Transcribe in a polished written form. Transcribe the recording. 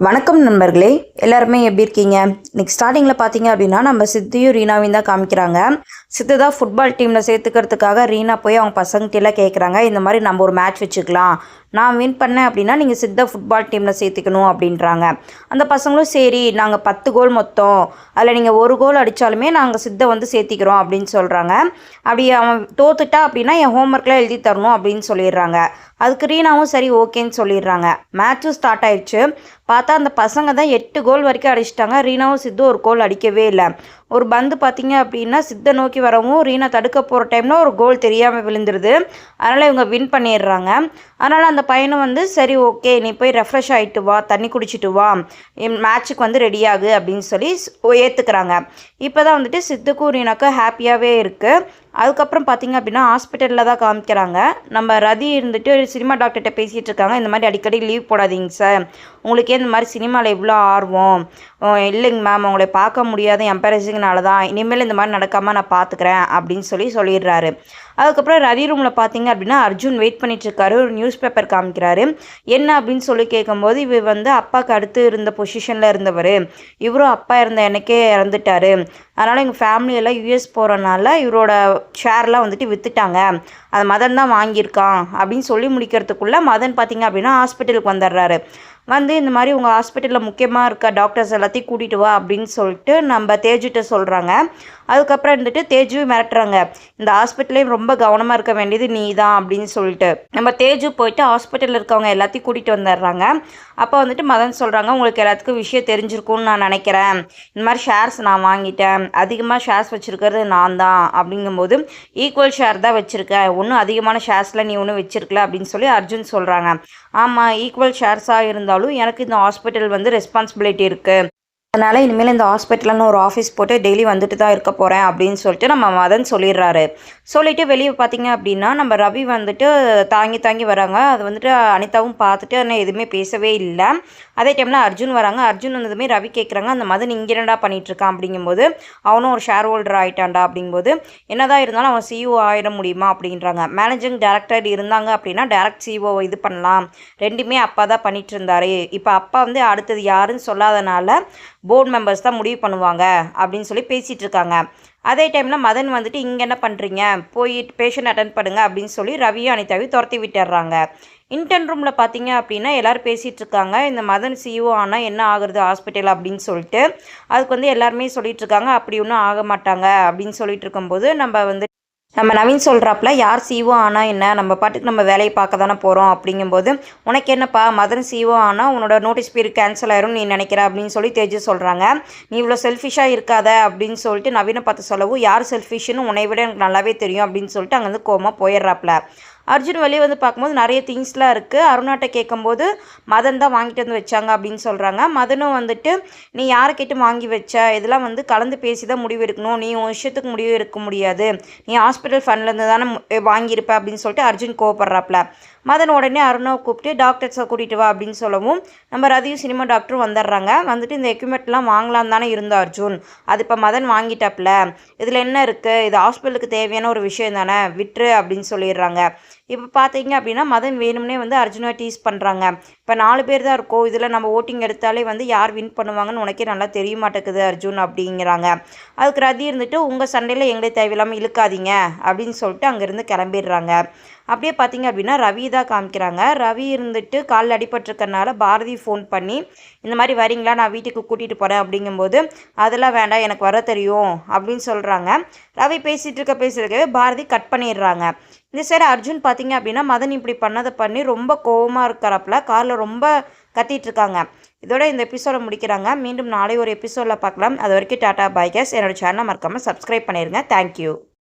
வணக்கம் நண்பர்களே, எல்லாருமே எப்படி இருக்கீங்க? இன்னைக்கு ஸ்டார்டிங்கில் பார்த்தீங்க அப்படின்னா நம்ம சித்தியும் ரீனாவையும் தான் காமிக்கிறாங்க. சித்து தான் ஃபுட்பால் டீமில் சேர்த்துக்கிறதுக்காக ரீனா போய் அவங்க பசங்கள்கிட்டலாம் கேட்குறாங்க. இந்த மாதிரி நம்ம ஒரு மேட்ச் வச்சுக்கலாம், நான் வின் பண்ணேன் அப்படின்னா நீங்கள் சித்த ஃபுட்பால் டீமில் சேர்த்துக்கணும் அப்படின்றாங்க. அந்த பசங்களும் சரி, நாங்கள் 10 கோல் மொத்தம், அதில் நீங்கள் ஒரு கோல் அடித்தாலுமே நாங்கள் சித்தை வந்து சேர்த்திக்கிறோம் அப்படின்னு சொல்கிறாங்க. அப்படி அவன் தோத்துட்டா அப்படின்னா என் ஹோம்ஒர்க்லாம் எழுதி தரணும் அப்படின்னு சொல்லிடுறாங்க. அதுக்கு ரீனாவும் சரி ஓகேன்னு சொல்லிடுறாங்க. மேட்சும் ஸ்டார்ட் ஆயிடுச்சு. பார்த்தா அந்த பசங்க தான் 8 கோல் வரைக்கும் அடிச்சிட்டாங்க. ரீனாவும் சித்தும் ஒரு கோல் அடிக்கவே இல்லை. ஒரு பந்து பார்த்தீங்க அப்படின்னா சித்தை நோக்கி வரவும் ரீனா தடுக்க போகிற டைமில் ஒரு கோல் தெரியாமல் விழுந்துருது. அதனால் இவங்க வின் பண்ணிடுறாங்க. அதனால் அந்த பையனும் வந்து சரி ஓகே, நீ போய் ரெஃப்ரெஷ் ஆகிட்டு வா, தண்ணி குடிச்சிட்டு வா, மேட்ச்சுக்கு வந்து ரெடியாகு அப்படின்னு சொல்லி ஏற்றுக்கிறாங்க. இப்போ தான் வந்துட்டு சித்துக்கும் ரீனாக்கும் ஹாப்பியாகவே இருக்குது. அதுக்கப்புறம் பார்த்திங்க அப்படின்னா ஹாஸ்பிட்டலில் தான் காமிக்கிறாங்க. நம்ம ரதி இருந்துட்டு சினிமா டாக்டர்கிட்ட பேசிகிட்டு இருக்காங்க. இந்த மாதிரி அடிக்கடி லீவ் போடாதீங்க சார், உங்களுக்கே இந்த மாதிரி சினிமாவில் எவ்வளோ ஆர்வம். இல்லைங்க மேம், உங்களை பார்க்க முடியாத எம்பரேசிங்னால தான், இனிமேல் இந்த மாதிரி நடக்காமல் நான் பார்த்துக்கிறேன் அப்படின்னு சொல்லிடுறாரு. அதுக்கப்புறம் ரதி ரூமில் பார்த்தீங்க அப்படின்னா அர்ஜுன் வெயிட் பண்ணிட்டுருக்காரு. ஒரு நியூஸ் பேப்பர் காமிக்கிறாரு. என்ன அப்படின்னு சொல்லி கேட்கும்போது, இவர் வந்து அப்பாவுக்கு அடுத்து இருந்த பொசிஷனில் இருந்தவர், இவரும் அப்பா இருந்த எனக்கே இறந்துட்டார், அதனால் எங்கள் ஃபேமிலியெல்லாம் யூஎஸ் போகிறனால இவரோட ஷேர்லாம் வந்துட்டு விற்றுட்டாங்க, அது மதன் தான் வாங்கியிருக்கான் அப்படின்னு சொல்லி முடிக்கிறதுக்குள்ளே மதன் பார்த்திங்க அப்படின்னா ஹாஸ்பிட்டலுக்கு வந்துடுறாரு. வந்து இந்த மாதிரி உங்கள் ஹாஸ்பிட்டலில் முக்கியமாக இருக்க டாக்டர்ஸ் எல்லாத்தையும் கூட்டிகிட்டு வா அப்படின்னு சொல்லிட்டு நம்ம தேஜுகிட்ட சொல்கிறாங்க. அதுக்கப்புறம் இருந்துட்டு தேஜுவும் மிரட்டுறாங்க, இந்த ஹாஸ்பிட்டலையும் ரொம்ப கவனமாக இருக்க வேண்டியது நீ தான் அப்படின்னு சொல்லிட்டு நம்ம தேஜு போயிட்டு ஹாஸ்பிட்டலில் இருக்கவங்க எல்லாத்தையும் கூட்டிகிட்டு வந்துடுறாங்க. அப்போ வந்துட்டு மதன் சொல்கிறாங்க, உங்களுக்கு எல்லாத்துக்கும் விஷயம் தெரிஞ்சிருக்கும்னு நான் நினைக்கிறேன், இந்த மாதிரி ஷேர்ஸ் நான் வாங்கிட்டேன், அதிகமாக ஷேர்ஸ் வச்சுருக்கிறது நான் தான், அப்படிங்கும்போது ஈக்குவல் ஷேர் தான் வச்சுருக்கேன், ஒன்றும் அதிகமான ஷேர்ஸில் நீ ஒன்றும் வச்சுருக்கல அப்படின்னு சொல்லி அர்ஜுன் சொல்கிறாங்க. ஆமாம், ஈக்குவல் ஷேர்ஸாக இருந்தாலும் எனக்கு இந்த ஹாஸ்பிட்டல் வந்து ரெஸ்பான்சிபிலிட்டி இருக்குது, அதனால் இனிமேல் இந்த ஹாஸ்பிட்டல்னு ஒரு ஆஃபீஸ் போட்டு டெய்லி வந்துட்டு தான் இருக்க போகிறேன் அப்படின்னு சொல்லிட்டு நம்ம மதன் சொல்லிடுறாரு. சொல்லிவிட்டு வெளியே பார்த்திங்க அப்படின்னா நம்ம ரவி வந்துட்டு தாங்கி வராங்க. அது வந்துட்டு அனிதாவும் பார்த்துட்டு ஆனால் எதுவுமே பேசவே இல்லை. அதே டைமில் அர்ஜுன் வராங்க. அர்ஜுன் வந்ததுமே ரவி கேட்குறாங்க, அந்த மதன் இங்கே என்னடா பண்ணிகிட்ருக்கான் அப்படிங்கும்போது, அவனும் ஒரு ஷேர் ஹோல்டர் ஆகிட்டான்டா அப்படிங்கும்போது, என்னதான் இருந்தாலும் அவன் சிஇஓ ஆகிட முடியுமா அப்படின்றாங்க. மேனேஜிங் டைரக்டர் இருந்தாங்க அப்படின்னா டைரக்ட் சிஇஓ இது பண்ணலாம், ரெண்டுமே அப்பா தான் பண்ணிகிட்டு இருந்தார், இப்போ அப்பா வந்து அடுத்தது யாருன்னு சொல்லாதனால போர்டு மெம்பர்ஸ் தான் முடிவு பண்ணுவாங்க அப்படின்னு சொல்லி பேசிகிட்டு இருக்காங்க. அதே டைமில் மதன் வந்துட்டு இங்கே என்ன பண்ணுறீங்க, போய் பேஷண்ட் அட்டென்ட் பண்ணுங்க அப்படின்னு சொல்லி ரவியும் அனிதாவையும் துரத்தி விட்டுடுறாங்க. இன்டர்ன் ரூமில் பார்த்தீங்க அப்படின்னா எல்லோரும் பேசிகிட்டு இருக்காங்க, இந்த மதன் சிஇஓ ஆனால் என்ன ஆகுறது ஹாஸ்பிட்டல் அப்படின்னு சொல்லிட்டு. அதுக்கு வந்து எல்லாருமே சொல்லிட்டு இருக்காங்க, அப்படி ஒன்றும் ஆக மாட்டாங்க அப்படின்னு சொல்லிட்டு இருக்கும்போது நம்ம நவீன் சொல்கிறாப்புல, யார் சிஇஓ ஆனால் என்ன, நம்ம பாட்டுக்கு நம்ம வேலையை பார்க்க தானே போகிறோம் அப்படிங்கும்போது, உனக்கு என்னப்பா மதன் சிஇஓ ஆனால் உன்னோட நோட்டீஸ் பீரியட் கேன்சல் ஆயிரும் நீ நினைக்கிற அப்படின்னு சொல்லி தேஜு சொல்கிறாங்க. நீ இவ்வளோ செல்ஃபிஷாக இருக்காத அப்படின்னு சொல்லிட்டு நவீனை பார்த்து சொல்லவும், யார் செல்ஃபிஷ்னு உன்னை விட எனக்கு நல்லாவே தெரியும் அப்படின்னு சொல்லிட்டு அங்கேருந்து கோவமாக போயிடுறாப்புல. அர்ஜுன் வெளியே வந்து பார்க்கும்போது நிறைய திங்ஸ்லாம் இருக்குது. அருணாட்ட கேட்கும்போது மதன் தான் வாங்கிட்டு வந்து வச்சாங்க அப்படின்னு சொல்கிறாங்க. மதனும் வந்துட்டு, நீ யாரை கேட்டு வாங்கி வச்ச, இதெல்லாம் வந்து கலந்து பேசி தான் முடிவு எடுக்கணும், நீ உன் விஷயத்துக்கு முடிவு எடுக்க முடியாது, நீ ஹாஸ்பிட்டல் ஃபண்ட்லேருந்து தானே வாங்கியிருப்ப அப்படின்னு சொல்லிட்டு அர்ஜுன் கோவப்படுறாப்புல. மதன் உடனே அருணாவை கூப்பிட்டு டாக்டர்ஸை கூட்டிகிட்டு வா அப்படின்னு சொல்லவும் நம்ம ரதியும் சினிமா டாக்டரும் வந்துடுறாங்க. வந்துட்டு இந்த எக்யூப்மெண்ட்லாம் வாங்கலாம் தானே இருந்தோம் அர்ஜுன், அது இப்போ மதன் வாங்கிட்டாப்புல, இதில் என்ன இருக்குது, இது ஹாஸ்பிட்டலுக்கு தேவையான ஒரு விஷயம் தானே, விட்டுரு அப்படின்னு சொல்லிடுறாங்க. இப்போ பார்த்தீங்க அப்படின்னா மதன் வேணும்னே வந்து அர்ஜுனை டீஸ் பண்ணுறாங்க. இப்போ 4 பேர் தான் இருக்கோம், இதில் நம்ம ஓட்டிங் எடுத்தாலே வந்து யார் வின் பண்ணுவாங்கன்னு உனக்கே நல்லா தெரிய மாட்டேங்குது அர்ஜுன் அப்படிங்கிறாங்க. அதுக்கு ரதி இருந்துட்டு, உங்கள் சண்டையில் எங்களே தேவையில்லாமல் இழுக்காதீங்க அப்படின்னு சொல்லிட்டு அங்கேருந்து கிளம்பிடுறாங்க. அப்படியே பார்த்தீங்க அப்படின்னா ரவி தான் காமிக்கிறாங்க. ரவி இருந்துட்டு காலில் அடிபட்டிருக்கனால பாரதி ஃபோன் பண்ணி, இந்த மாதிரி வரீங்களா, நான் வீட்டுக்கு கூட்டிகிட்டு போகிறேன் அப்படிங்கும்போது, அதெல்லாம் வேண்டாம் எனக்கு வர தெரியும் அப்படின்னு சொல்கிறாங்க. ரவி பேசிகிட்டு பாரதி கட் பண்ணிடுறாங்க. இந்த சைடு அர்ஜுன் பார்த்தீங்க அப்படின்னா மதன் இப்படி பண்ணதை பண்ணி ரொம்ப கோவமாக இருக்கிறப்பல காரில் ரொம்ப கத்திட்டு இருக்காங்க. இதோட இந்த எபிசோடை முடிக்கிறாங்க. மீண்டும் நாளை ஒரு எபிசோடில் பார்க்கலாம். அது வரைக்கும் டாடா பாய் கைஸ். என்னோட சேனலை மறக்காமல் சப்ஸ்கிரைப் பண்ணிடுங்க. தேங்க்யூ.